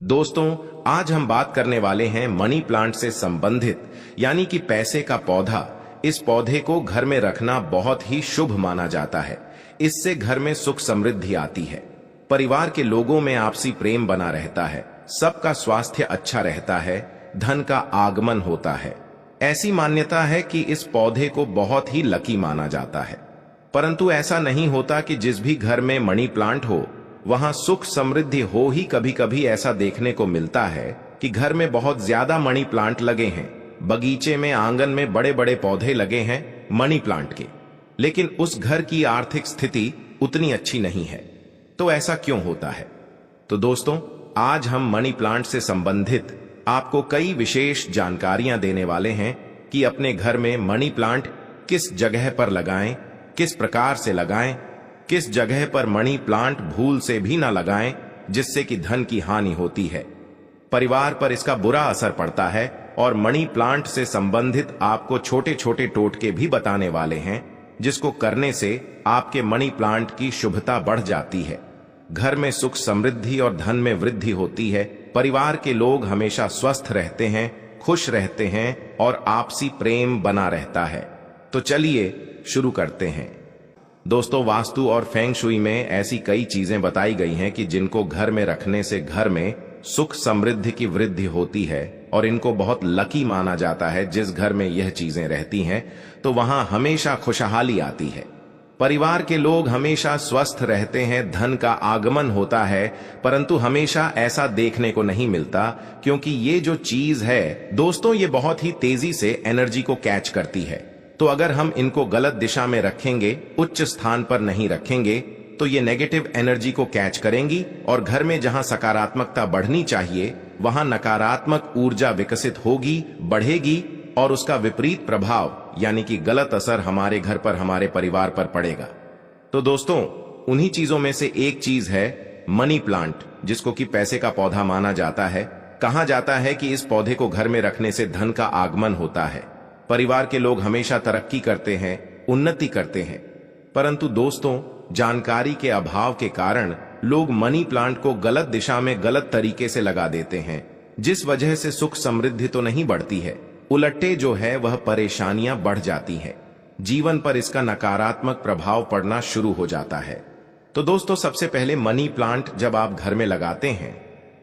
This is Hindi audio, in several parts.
दोस्तों, आज हम बात करने वाले हैं मनी प्लांट से संबंधित यानी कि पैसे का पौधा। इस पौधे को घर में रखना बहुत ही शुभ माना जाता है। इससे घर में सुख समृद्धि आती है, परिवार के लोगों में आपसी प्रेम बना रहता है, सबका स्वास्थ्य अच्छा रहता है, धन का आगमन होता है। ऐसी मान्यता है कि इस पौधे को बहुत ही लकी माना जाता है। परंतु ऐसा नहीं होता कि जिस भी घर में मनी प्लांट हो वहां सुख समृद्धि हो ही। कभी कभी ऐसा देखने को मिलता है कि घर में बहुत ज्यादा मनी प्लांट लगे हैं, बगीचे में, आंगन में बड़े बड़े पौधे लगे हैं मनी प्लांट के, लेकिन उस घर की आर्थिक स्थिति उतनी अच्छी नहीं है। तो ऐसा क्यों होता है? तो दोस्तों, आज हम मनी प्लांट से संबंधित आपको कई विशेष जानकारियां देने वाले हैं कि अपने घर में मनी प्लांट किस जगह पर लगाएं, किस प्रकार से लगाएं, किस जगह पर मनी प्लांट भूल से भी ना लगाएं जिससे कि धन की हानि होती है, परिवार पर इसका बुरा असर पड़ता है। और मनी प्लांट से संबंधित आपको छोटे छोटे टोटके भी बताने वाले हैं जिसको करने से आपके मनी प्लांट की शुभता बढ़ जाती है, घर में सुख समृद्धि और धन में वृद्धि होती है, परिवार के लोग हमेशा स्वस्थ रहते हैं, खुश रहते हैं और आपसी प्रेम बना रहता है। तो चलिए शुरू करते हैं। दोस्तों, वास्तु और फेंग शुई में ऐसी कई चीजें बताई गई हैं कि जिनको घर में रखने से घर में सुख समृद्धि की वृद्धि होती है और इनको बहुत लकी माना जाता है। जिस घर में यह चीजें रहती हैं तो वहां हमेशा खुशहाली आती है, परिवार के लोग हमेशा स्वस्थ रहते हैं, धन का आगमन होता है। परंतु हमेशा ऐसा देखने को नहीं मिलता, क्योंकि ये जो चीज है दोस्तों, ये बहुत ही तेजी से एनर्जी को कैच करती है। तो अगर हम इनको गलत दिशा में रखेंगे, उच्च स्थान पर नहीं रखेंगे, तो ये नेगेटिव एनर्जी को कैच करेंगी और घर में जहां सकारात्मकता बढ़नी चाहिए वहां नकारात्मक ऊर्जा विकसित होगी, बढ़ेगी और उसका विपरीत प्रभाव यानी कि गलत असर हमारे घर पर, हमारे परिवार पर पड़ेगा। तो दोस्तों, उन्हीं चीजों में से एक चीज है मनी प्लांट, जिसको कि पैसे का पौधा माना जाता है। कहा जाता है कि इस पौधे को घर में रखने से धन का आगमन होता है, परिवार के लोग हमेशा तरक्की करते हैं, उन्नति करते हैं। परंतु दोस्तों, जानकारी के अभाव के कारण लोग मनी प्लांट को गलत दिशा में गलत तरीके से लगा देते हैं, जिस वजह से सुख समृद्धि तो नहीं बढ़ती है, उलटे जो है वह परेशानियां बढ़ जाती हैं, जीवन पर इसका नकारात्मक प्रभाव पड़ना शुरू हो जाता है। तो दोस्तों, सबसे पहले मनी प्लांट जब आप घर में लगाते हैं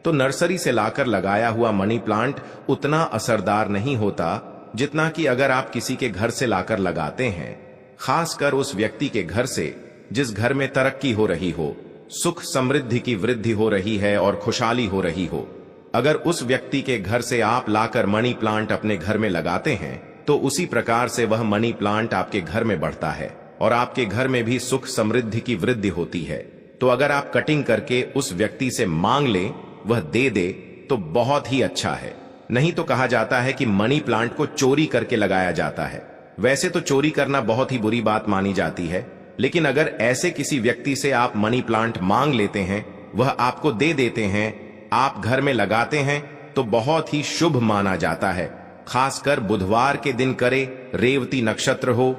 तो नर्सरी से लाकर लगाया हुआ मनी प्लांट उतना असरदार नहीं होता जितना कि अगर आप किसी के घर से लाकर लगाते हैं, खासकर उस व्यक्ति के घर से जिस घर में तरक्की हो रही हो, सुख समृद्धि की वृद्धि हो रही है और खुशहाली हो रही हो। अगर उस व्यक्ति के घर से आप लाकर मनी प्लांट अपने घर में लगाते हैं तो उसी प्रकार से वह मनी प्लांट आपके घर में बढ़ता है और आपके घर में भी सुख समृद्धि की वृद्धि होती है। तो अगर आप कटिंग करके उस व्यक्ति से मांग लें, वह दे दे, तो बहुत ही अच्छा है। नहीं तो कहा जाता है कि मनी प्लांट को चोरी करके लगाया जाता है। वैसे तो चोरी करना बहुत ही बुरी बात मानी जाती है, लेकिन अगर ऐसे किसी व्यक्ति से आप मनी प्लांट मांग लेते हैं, वह आपको दे देते हैं, आप घर में लगाते हैं, तो बहुत ही शुभ माना जाता है। खासकर बुधवार के दिन करे, रेवती नक्षत्र हो,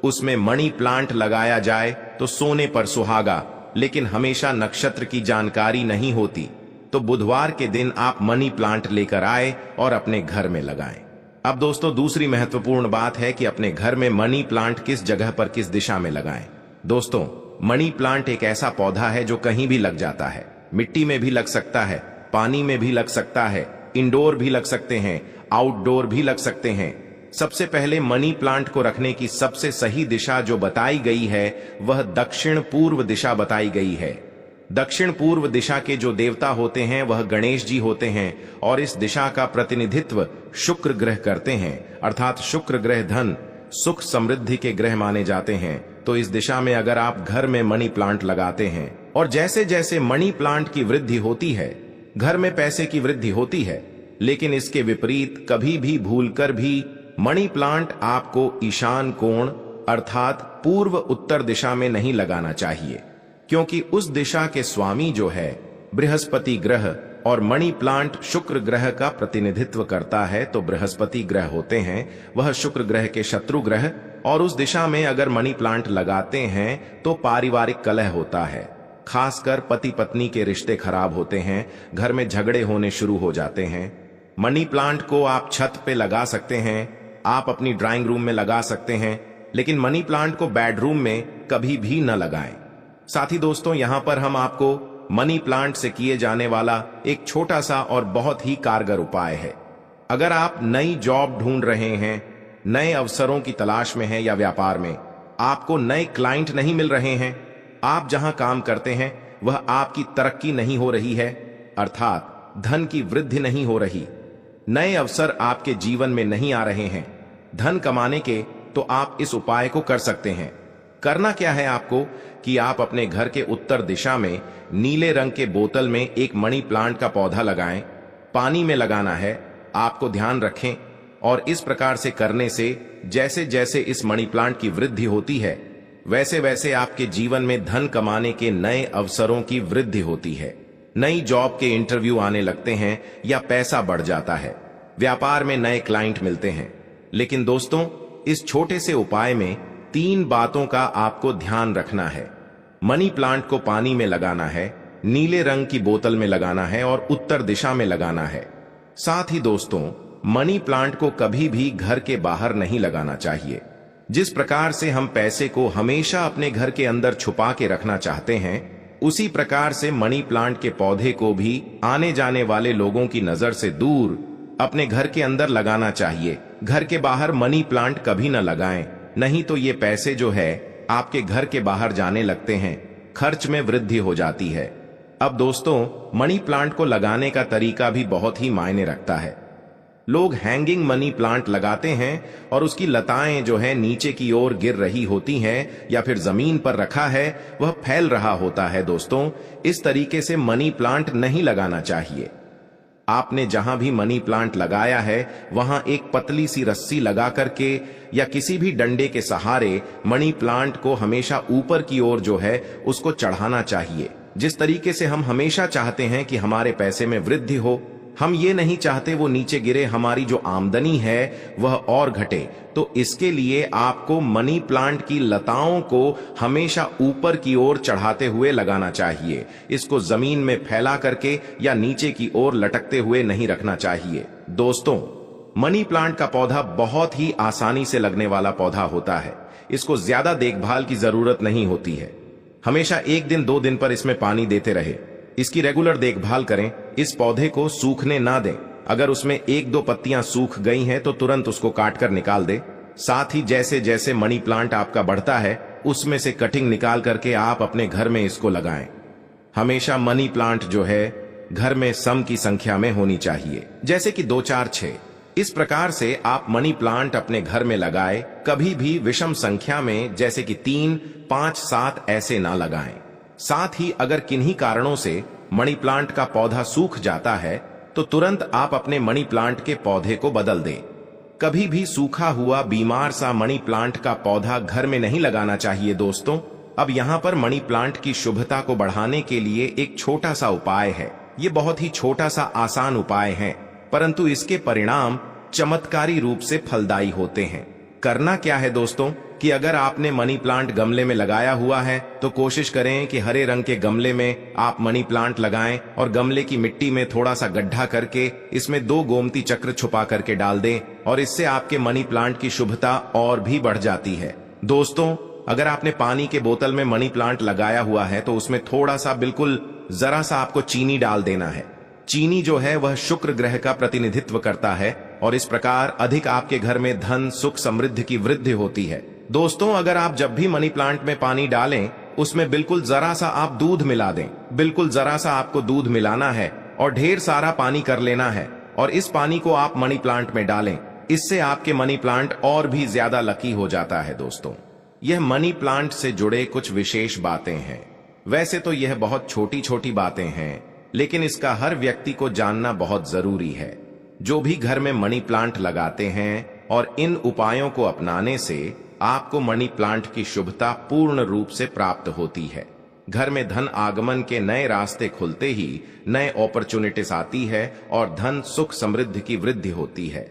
उसमें मनी प्लांट लगाया जाए तो सोने पर सुहागा। लेकिन हमेशा नक्षत्र की जानकारी नहीं होती, तो बुधवार के दिन आप मनी प्लांट लेकर आए और अपने घर में लगाएं। अब दोस्तों, दूसरी महत्वपूर्ण बात है कि अपने घर में मनी प्लांट किस जगह पर, किस दिशा में लगाएं। दोस्तों, मनी प्लांट एक ऐसा पौधा है जो कहीं भी लग जाता है, मिट्टी में भी लग सकता है, पानी में भी लग सकता है, इंडोर भी लग सकते हैं, आउटडोर भी लग सकते हैं। सबसे पहले मनी प्लांट को रखने की सबसे सही दिशा जो बताई गई है वह दक्षिण पूर्व दिशा बताई गई है। दक्षिण पूर्व दिशा के जो देवता होते हैं वह गणेश जी होते हैं और इस दिशा का प्रतिनिधित्व शुक्र ग्रह करते हैं, अर्थात शुक्र ग्रह धन, सुख समृद्धि के ग्रह माने जाते हैं। तो इस दिशा में अगर आप घर में मनी प्लांट लगाते हैं और जैसे जैसे मनी प्लांट की वृद्धि होती है, घर में पैसे की वृद्धि होती है, लेकिन इसके विपरीत कभी भी भूलकर भी मनी प्लांट आपको ईशान कोण अर्थात पूर्व उत्तर दिशा में नहीं लगाना चाहिए, क्योंकि उस दिशा के स्वामी जो है बृहस्पति ग्रह और मनी प्लांट शुक्र ग्रह का प्रतिनिधित्व करता है। तो बृहस्पति ग्रह होते हैं वह शुक्र ग्रह के शत्रु ग्रह, और उस दिशा में अगर मनी प्लांट लगाते हैं तो पारिवारिक कलह होता है, खासकर पति पत्नी के रिश्ते खराब होते हैं, घर में झगड़े होने शुरू हो जाते हैं। मनी प्लांट को आप छत पे लगा सकते हैं, आप अपनी ड्राइंग रूम में लगा सकते हैं, लेकिन मनी प्लांट को बेडरूम में कभी भी न लगाएं। साथ ही दोस्तों, यहां पर हम आपको मनी प्लांट से किए जाने वाला एक छोटा सा और बहुत ही कारगर उपाय है। अगर आप नई जॉब ढूंढ रहे हैं, नए अवसरों की तलाश में हैं या व्यापार में आपको नए क्लाइंट नहीं मिल रहे हैं, आप जहां काम करते हैं वह आपकी तरक्की नहीं हो रही है, अर्थात धन की वृद्धि नहीं हो रही, नए अवसर आपके जीवन में नहीं आ रहे हैं धन कमाने के, तो आप इस उपाय को कर सकते हैं। करना क्या है आपको कि आप अपने घर के उत्तर दिशा में नीले रंग के बोतल में एक मनी प्लांट का पौधा लगाएं। पानी में लगाना है, आपको ध्यान रखें। और इस प्रकार से करने से जैसे जैसे इस मनी प्लांट की वृद्धि होती है, वैसे वैसे आपके जीवन में धन कमाने के नए अवसरों की वृद्धि होती है। नई जॉब के इंटरव्यू आने लगते हैं या पैसा बढ़ जाता है, व्यापार में नए क्लाइंट मिलते हैं। लेकिन दोस्तों, इस छोटे से उपाय में 3 बातों का आपको ध्यान रखना है। मनी प्लांट को पानी में लगाना है, नीले रंग की बोतल में लगाना है और उत्तर दिशा में लगाना है। साथ ही दोस्तों, मनी प्लांट को कभी भी घर के बाहर नहीं लगाना चाहिए। जिस प्रकार से हम पैसे को हमेशा अपने घर के अंदर छुपा के रखना चाहते हैं, उसी प्रकार से मनी प्लांट के पौधे को भी आने जाने वाले लोगों की नजर से दूर अपने घर के अंदर लगाना चाहिए। घर के बाहर मनी प्लांट कभी न लगाएं, नहीं तो ये पैसे जो है आपके घर के बाहर जाने लगते हैं, खर्च में वृद्धि हो जाती है। अब दोस्तों, मनी प्लांट को लगाने का तरीका भी बहुत ही मायने रखता है। लोग हैंगिंग मनी प्लांट लगाते हैं और उसकी लताएं जो है नीचे की ओर गिर रही होती हैं, या फिर जमीन पर रखा है वह फैल रहा होता है। दोस्तों, इस तरीके से मनी प्लांट नहीं लगाना चाहिए। आपने जहां भी मनी प्लांट लगाया है वहां एक पतली सी रस्सी लगा करके या किसी भी डंडे के सहारे मनी प्लांट को हमेशा ऊपर की ओर जो है उसको चढ़ाना चाहिए। जिस तरीके से हम हमेशा चाहते हैं कि हमारे पैसे में वृद्धि हो, हम ये नहीं चाहते वो नीचे गिरे, हमारी जो आमदनी है वह और घटे। तो इसके लिए आपको मनी प्लांट की लताओं को हमेशा ऊपर की ओर चढ़ाते हुए लगाना चाहिए। इसको जमीन में फैला करके या नीचे की ओर लटकते हुए नहीं रखना चाहिए। दोस्तों, मनी प्लांट का पौधा बहुत ही आसानी से लगने वाला पौधा होता है। इसको ज्यादा देखभाल की जरूरत नहीं होती है। हमेशा 1 दिन 2 दिन पर इसमें पानी देते रहे, इसकी रेगुलर देखभाल करें। इस पौधे को सूखने ना दें। अगर उसमें 1-2 पत्तियां सूख गई हैं तो तुरंत उसको काटकर निकाल दें। साथ ही जैसे जैसे मनी प्लांट आपका बढ़ता है, उसमें से कटिंग निकाल करके आप अपने घर में इसको लगाएं। हमेशा मनी प्लांट जो है घर में सम की संख्या में होनी चाहिए, जैसे कि 2 4 6। इस प्रकार से आप मनी प्लांट अपने घर में लगाए, कभी भी विषम संख्या में जैसे कि 3 5 7 ऐसे ना लगाएं। साथ ही अगर किन्हीं कारणों से मनी प्लांट का पौधा सूख जाता है तो तुरंत आप अपने मनी प्लांट के पौधे को बदल दें। कभी भी सूखा हुआ बीमार सा मनी प्लांट का पौधा घर में नहीं लगाना चाहिए। दोस्तों, अब यहाँ पर मनी प्लांट की शुभता को बढ़ाने के लिए एक छोटा सा उपाय है। ये बहुत ही छोटा सा आसान उपाय है, परंतु इसके परिणाम चमत्कारी रूप से फलदायी होते हैं। करना क्या है दोस्तों कि अगर आपने मनी प्लांट गमले में लगाया हुआ है तो कोशिश करें कि हरे रंग के गमले में आप मनी प्लांट लगाएं और गमले की मिट्टी में थोड़ा सा गड्ढा करके इसमें 2 गोमती चक्र छुपा करके डाल दें, और इससे आपके मनी प्लांट की शुभता और भी बढ़ जाती है। दोस्तों, अगर आपने पानी के बोतल में मनी प्लांट लगाया हुआ है तो उसमें थोड़ा सा, बिल्कुल जरा सा आपको चीनी डाल देना है। चीनी जो है वह शुक्र ग्रह का प्रतिनिधित्व करता है और इस प्रकार अधिक आपके घर में धन सुख समृद्धि की वृद्धि होती है। दोस्तों, अगर आप जब भी मनी प्लांट में पानी डालें उसमें बिल्कुल जरा सा आप दूध मिला दें। बिल्कुल जरा सा आपको दूध मिलाना है और ढेर सारा पानी कर लेना है, और इस पानी को आप मनी प्लांट में डालें। इससे आपके मनी प्लांट और भी ज्यादा लकी हो जाता है। दोस्तों, यह मनी प्लांट से जुड़े कुछ विशेष बातें हैं। वैसे तो यह बहुत छोटी छोटी बातें हैं, लेकिन इसका हर व्यक्ति को जानना बहुत जरूरी है। जो भी घर में मनी प्लांट लगाते हैं और इन उपायों को अपनाने से आपको मनी प्लांट की शुभता पूर्ण रूप से प्राप्त होती है। घर में धन आगमन के नए रास्ते खुलते ही नए अपॉर्चुनिटीज आती है और धन सुख समृद्धि की वृद्धि होती है।